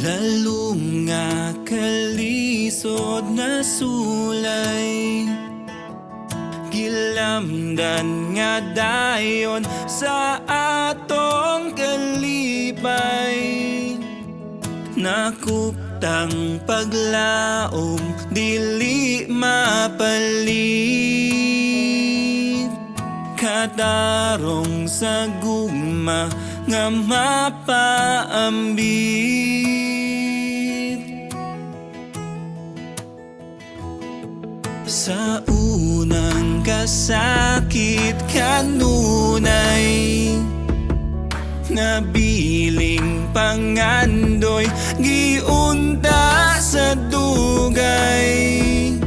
Lalong nga kalisod na sulay, gilamdan nga dayon sa atong kalipay. Nakuptang paglaom dili mapalit, katarong sa gugma nga mapaambit. Sa unang kasakit kanunay, nga biling pangandoy giunta sa dugay.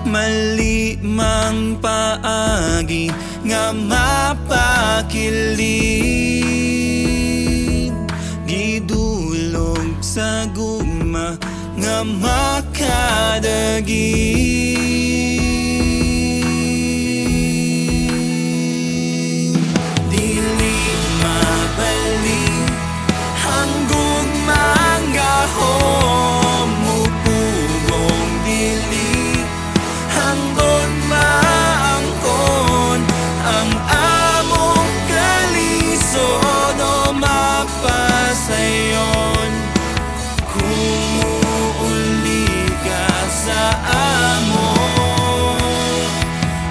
Mali mang paagi nga mapakilig, gidulog sa gugma nga makadagi. Dili mabalik ang gugma nga mupugong dili hanggon maangkon ang among kalisod o mapasayon. Kung muuli ka sa among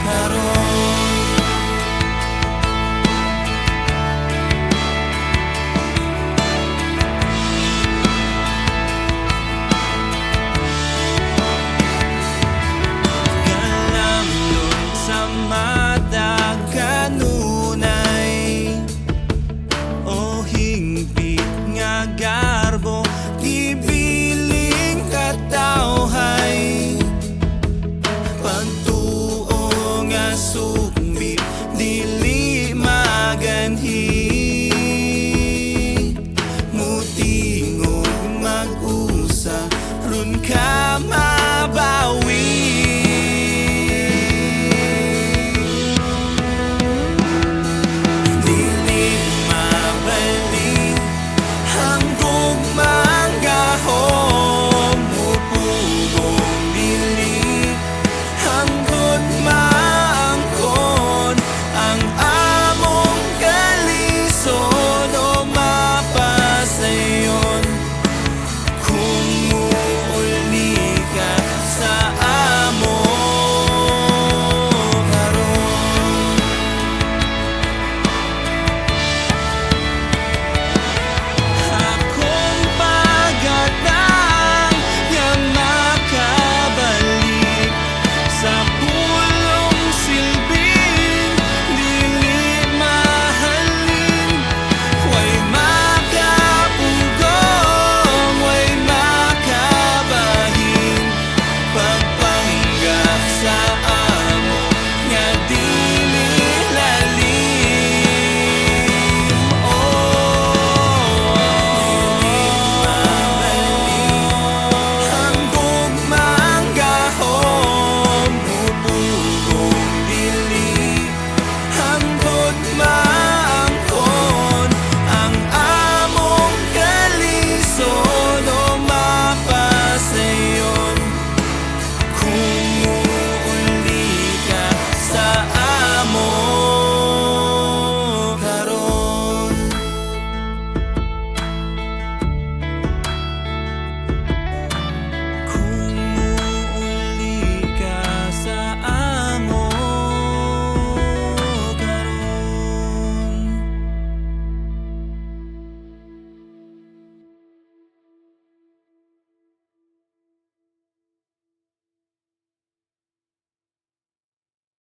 karon, kalamlon sa matag kanunay, o hingpit nga garbo gibiling katawhay. Pagtuo nga sukbit dili maganhi, mutingog mag-usa ron ka